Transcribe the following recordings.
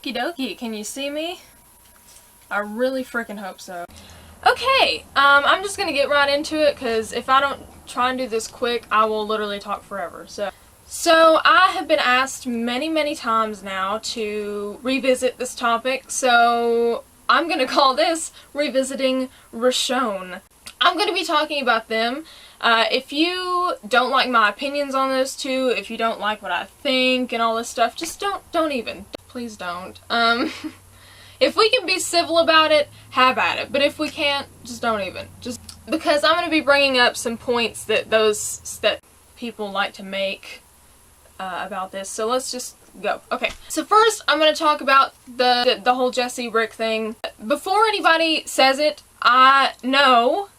Okie dokie, can you see me? I really freaking hope so. Okay, I'm just gonna get right into it, because if I don't try and do this quick, I will literally talk forever. So I have been asked many times now to revisit this topic, so I'm gonna call this Revisiting Richonne. I'm gonna be talking about them. If you don't like my opinions on those two, if you don't like what I think and all this stuff, just don't even. Please don't. If we can be civil about it, have at it. But if we can't, just don't even. Just because I'm going to be bringing up some points that that people like to make about this. So let's just go. Okay. So first, I'm going to talk about the whole Jesse Rick thing. Before anybody says it, I know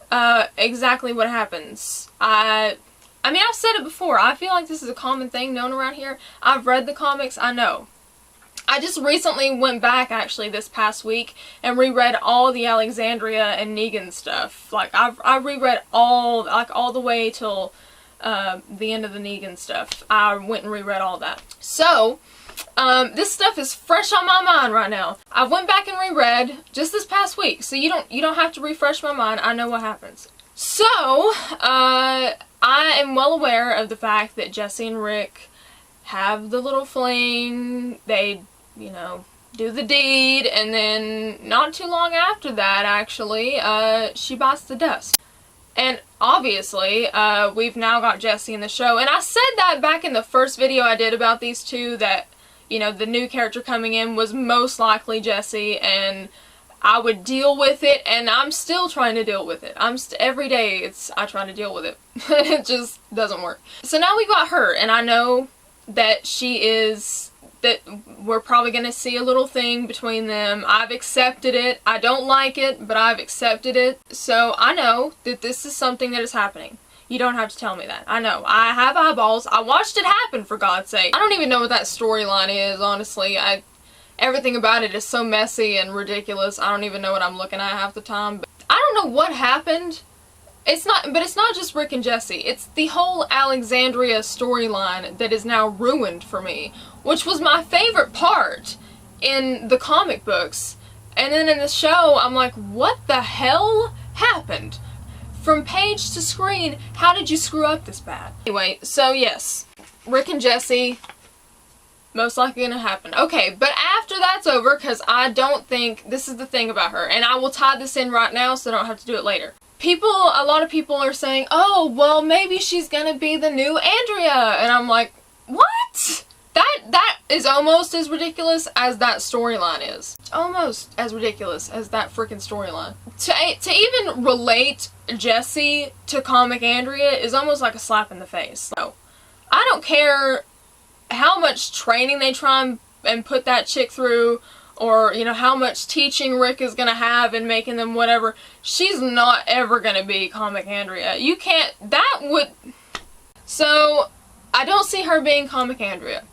exactly what happens. I mean, I've said it before. I feel like this is a common thing known around here. I've read the comics. I know. I just recently went back, actually, this past week and reread all the Alexandria and Negan stuff. Like, I reread all the way till the end of the Negan stuff. I went and reread all that. So, this stuff is fresh on my mind right now. I went back and reread just this past week, so you don't have to refresh my mind. I know what happens. So, I am well aware of the fact that Jesse and Rick have the little fling. They, you know, do the deed, and then not too long after that, actually, she bites the dust. And obviously, we've now got Jesse in the show. And I said that back in the first video I did about these two, that, you know, the new character coming in was most likely Jesse, and I would deal with it, and I'm still trying to deal with it. Every day, I try to deal with it. It just doesn't work. So now we got her, and I know that that we're probably going to see a little thing between them. I've accepted it. I don't like it, but I've accepted it. So I know that this is something that is happening. You don't have to tell me that. I know. I have eyeballs. I watched it happen, for God's sake. I don't even know what that storyline is, honestly. Everything about it is so messy and ridiculous. I don't even know what I'm looking at half the time. But I don't know what happened. It's not just Rick and Jesse. It's the whole Alexandria storyline that is now ruined for me, which was my favorite part in the comic books. And then in the show, I'm like, what the hell happened? From page to screen, how did you screw up this bad? Anyway, so yes, Rick and Jesse, most likely gonna happen. Okay, but after that's over, because I don't think, this is the thing about her, and I will tie this in right now so I don't have to do it later. A lot of people are saying, oh, well, maybe she's gonna be the new Andrea, and I'm like, what? That is almost as ridiculous as that storyline is. It's almost as ridiculous as that freaking storyline. To even relate Jesse to comic Andrea is almost like a slap in the face. So, I don't care how much training they try and put that chick through, or, you know, how much teaching Rick is gonna have in making them whatever. She's not ever gonna be comic Andrea. You can't, so, I don't see her being comic Andrea.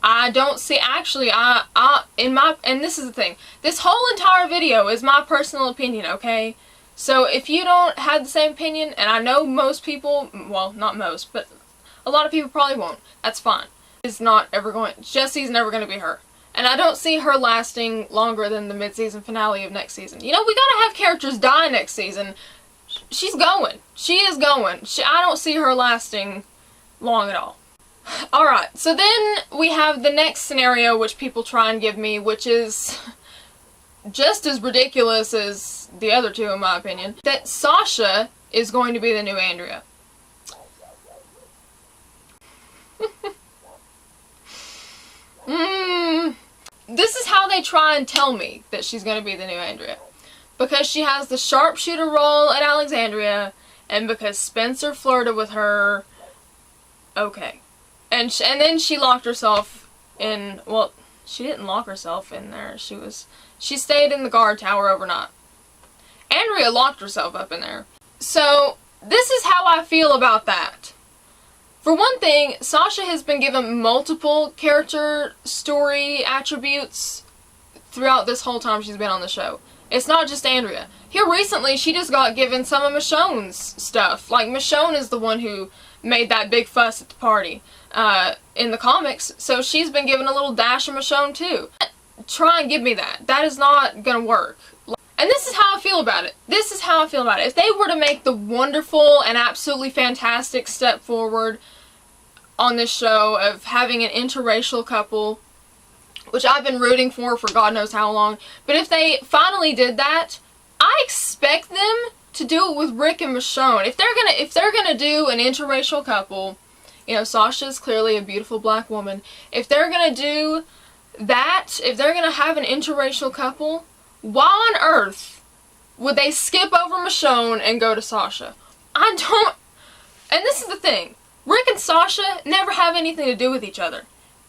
I don't see, actually, and this is the thing, this whole entire video is my personal opinion, okay? So if you don't have the same opinion, and I know most people, well, not most, but a lot of people probably won't, that's fine. Jesse's never going to be her. And I don't see her lasting longer than the mid-season finale of next season. You know, we gotta have characters die next season. She's going. She is going. I don't see her lasting long at all. Alright, so then we have the next scenario which people try and give me, which is just as ridiculous as the other two in my opinion, that Sasha is going to be the new Andrea. This is how they try and tell me that she's going to be the new Andrea. Because she has the sharpshooter role at Alexandria, and because Spencer flirted with her, okay. And then she locked herself in, well, she didn't lock herself in there. She stayed in the guard tower overnight. Andrea locked herself up in there. So, this is how I feel about that. For one thing, Sasha has been given multiple character story attributes throughout this whole time she's been on the show. It's not just Andrea. Here recently, she just got given some of Michonne's stuff. Like, Michonne is the one who made that big fuss at the party in the comics, so she's been given a little dash of Michonne too. try and give me that. That is not gonna work. And this is how I feel about it. This is how I feel about it. If they were to make the wonderful and absolutely fantastic step forward on this show of having an interracial couple, which I've been rooting for God knows how long, but if they finally did that, I expect them to do it with Rick and Michonne. If they're gonna do an interracial couple, you know, Sasha's clearly a beautiful black woman. If they're gonna do that, if they're gonna have an interracial couple, why on earth would they skip over Michonne and go to Sasha? I don't... And this is the thing. Rick and Sasha never have anything to do with each other.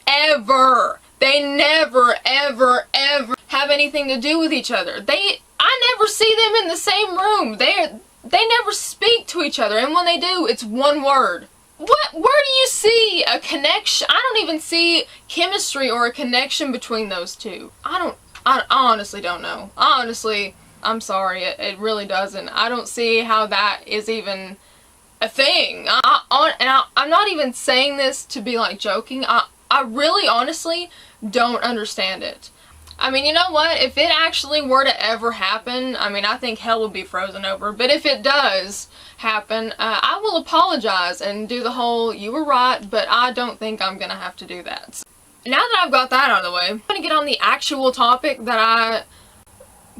Ever. They never, ever, ever have anything to do with each other. I never see them in the same room. They never speak to each other. And when they do, it's one word. Where do you see a connection? I don't even see chemistry or a connection between those two. I honestly don't know. I'm sorry, it really doesn't. I don't see how that is even a thing. I'm not even saying this to be like joking. I really honestly don't understand it. I mean, you know what? If it actually were to ever happen, I mean, I think hell would be frozen over. But if it does happen, I will apologize and do the whole, you were right, but I don't think I'm gonna have to do that. So, now that I've got that out of the way, I'm gonna get on the actual topic that I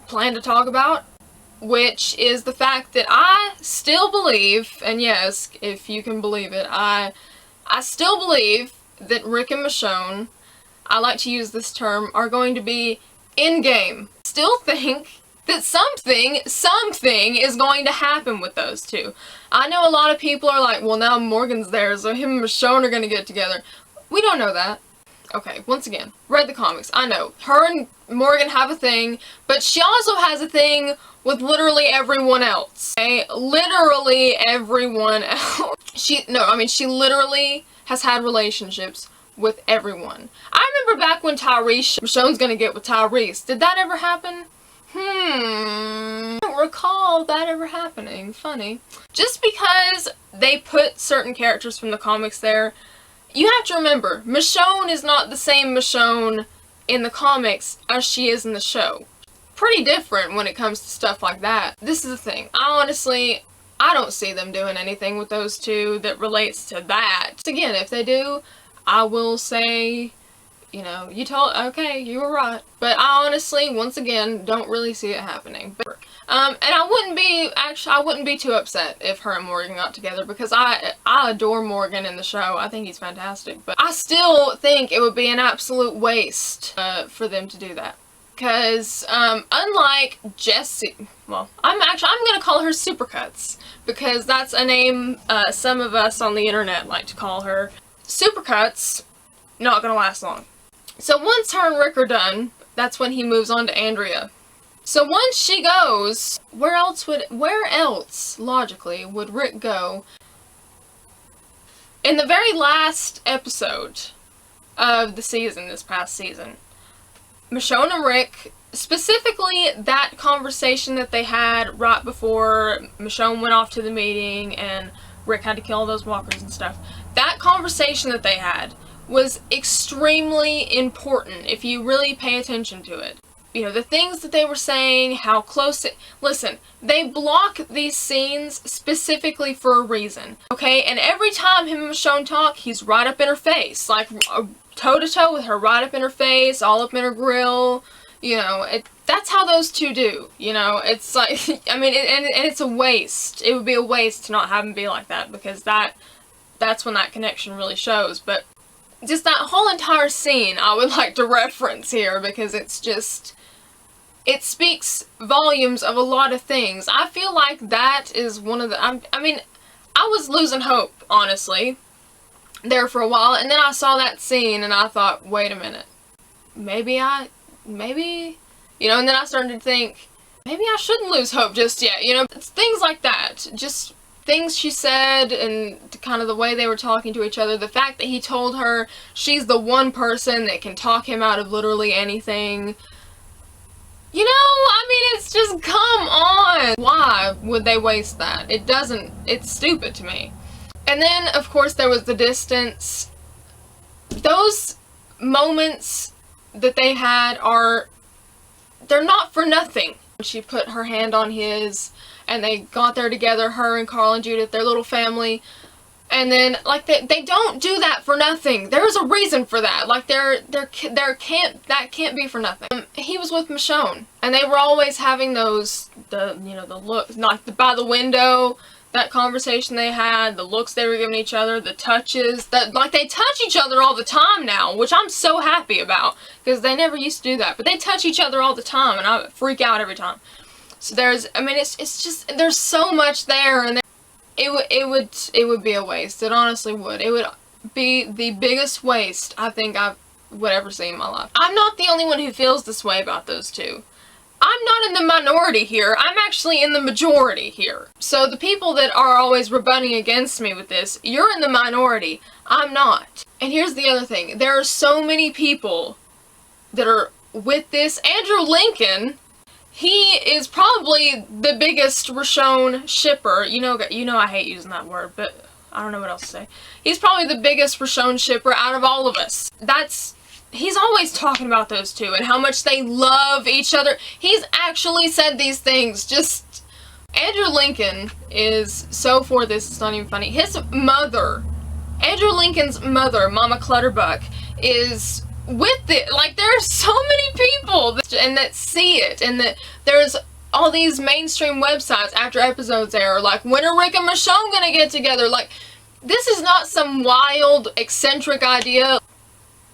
plan to talk about, which is the fact that I still believe, and yes, if you can believe it, I still believe that Rick and Michonne, I like to use this term, are going to be in-game. Still think that something is going to happen with those two. I know a lot of people are like, well, now Morgan's there, so him and Michonne are going to get together. We don't know that. Okay, once again, read the comics. I know. Her and Morgan have a thing, but she also has a thing with literally everyone else. Okay? Literally everyone else. She literally has had relationships with everyone. I remember back when Michonne's gonna get with Tyrese. Did that ever happen? I don't recall that ever happening. Funny. Just because they put certain characters from the comics there, you have to remember, Michonne is not the same Michonne in the comics as she is in the show. Pretty different when it comes to stuff like that. This is the thing. I don't see them doing anything with those two that relates to that. Again, if they do, I will say, you know, okay, you were right. But I honestly, once again, don't really see it happening. But, and I wouldn't be too upset if her and Morgan got together, because I adore Morgan in the show. I think he's fantastic. But I still think it would be an absolute waste for them to do that. Because, unlike Jessie, well, I'm gonna call her Supercuts, because that's a name some of us on the internet like to call her. Supercuts, not gonna last long. So once her and Rick are done, that's when he moves on to Andrea. So once she goes, where else, logically, would Rick go? In the very last episode of the season, this past season, Michonne and Rick, specifically that conversation that they had right before Michonne went off to the meeting and Rick had to kill all those walkers and stuff, that conversation that they had was extremely important if you really pay attention to it. You know, the things that they were saying, how close it... Listen, they block these scenes specifically for a reason, okay? And every time him and Michonne talk, he's right up in her face. Like, toe-to-toe with her, right up in her face, all up in her grill. You know, that's how those two do, you know? It's like, I mean, and it's a waste. It would be a waste to not have them be like that, because that's when that connection really shows. But just that whole entire scene I would like to reference here, because it's just... It speaks volumes of a lot of things. I feel like that is one of the... I mean, I was losing hope, honestly, there for a while. And then I saw that scene and I thought, wait a minute. Maybe... You know, and then I started to think, maybe I shouldn't lose hope just yet. You know, it's things like that. Just things she said and kind of the way they were talking to each other. The fact that he told her she's the one person that can talk him out of literally anything. You know, I mean, it's just, come on! Why would they waste that? It's stupid to me. And then, of course, there was the distance. Those moments that they had they're not for nothing. She put her hand on his, and they got there together, her and Carl and Judith, their little family. And then, like, they don't do that for nothing. There's a reason for that. Like, that can't be for nothing. He was with Michonne, and they were always having those, the looks, like, by the window, that conversation they had, the looks they were giving each other, the touches, like, they touch each other all the time now, which I'm so happy about, because they never used to do that. But they touch each other all the time, and I freak out every time. So it's just, there's so much there, and it would be a waste. It honestly would. It would be the biggest waste I think I would ever see in my life. I'm not the only one who feels this way about those two. I'm not in the minority here. I'm actually in the majority here. So the people that are always rebutting against me with this, you're in the minority. I'm not. And here's the other thing. There are so many people that are with this. Andrew Lincoln, he is probably the biggest Richonne shipper. You know I hate using that word, but I don't know what else to say. He's probably the biggest Richonne shipper out of all of us. He's always talking about those two and how much they love each other. He's actually said these things. Just, Andrew Lincoln is so for this, it's not even funny. His mother, Andrew Lincoln's mother, Mama Clutterbuck, is with it. Like, there are so many people that see it, and that there's all these mainstream websites after episodes air, like, when are Rick and Michonne gonna get together? Like, this is not some wild, eccentric idea.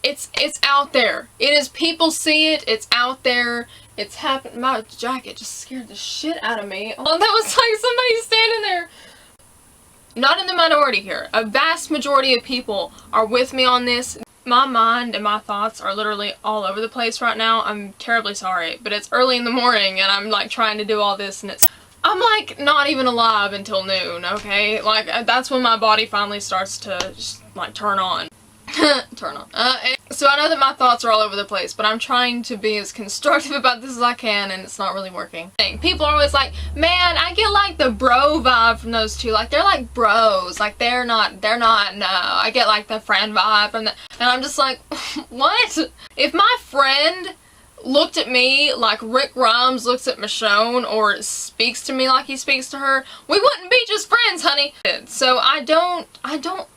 It's out there. It is, people see it, it's out there, it's happened. My jacket just scared the shit out of me. Oh, that was like somebody standing there. Not in the minority here. A vast majority of people are with me on this. My mind and my thoughts are literally all over the place right now. I'm terribly sorry, but it's early in the morning and I'm like trying to do all this, and I'm like not even alive until noon, okay? Like, that's when my body finally starts to just like turn on. So I know that my thoughts are all over the place, but I'm trying to be as constructive about this as I can, and it's not really working. People are always like, man, I get like the bro vibe from those two. Like, they're like bros. Like, they're not, no. I get like the friend vibe from and I'm just like, what? If my friend looked at me like Rick Grimes looks at Michonne, or speaks to me like he speaks to her, we wouldn't be just friends, honey. So I don't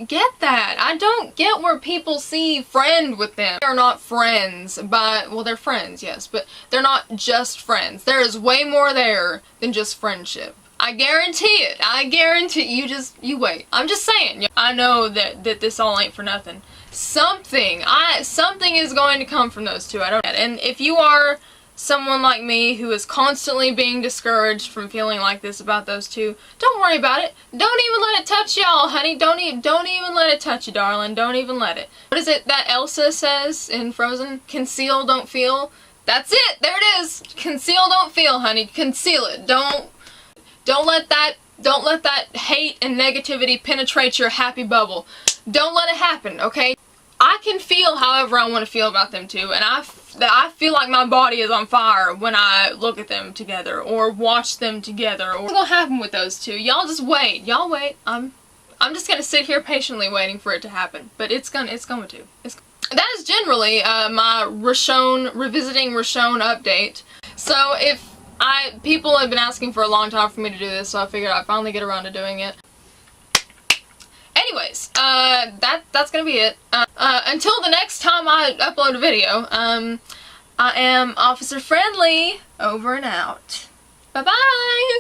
get that. I don't get where people see friend with them. They're not friends, but, well, they're friends, yes, but they're not just friends. There is way more there than just friendship. I guarantee it. I guarantee. You wait. I'm just saying. I know that this all ain't for nothing. Something is going to come from those two. I don't know. And if you are someone like me who is constantly being discouraged from feeling like this about those two, don't worry about it. Don't even let it touch y'all, honey. Don't even let it touch you, darling. Don't even let it. What is it that Elsa says in Frozen? Conceal, don't feel. That's it. There it is. Conceal, don't feel, honey. Conceal it. Don't let that hate and negativity penetrate your happy bubble. Don't let it happen, okay? I can feel however I want to feel about them two, and I feel like my body is on fire when I look at them together or watch them together. What's gonna happen with those two? Y'all just wait. Y'all wait. I'm just gonna sit here patiently waiting for it to happen, but it's going to. That is generally my revisiting Richonne update. So people have been asking for a long time for me to do this, so I figured I'd finally get around to doing it. Anyways, that's gonna be it. Until the next time I upload a video, I am Officer Friendly, over and out. Bye-bye!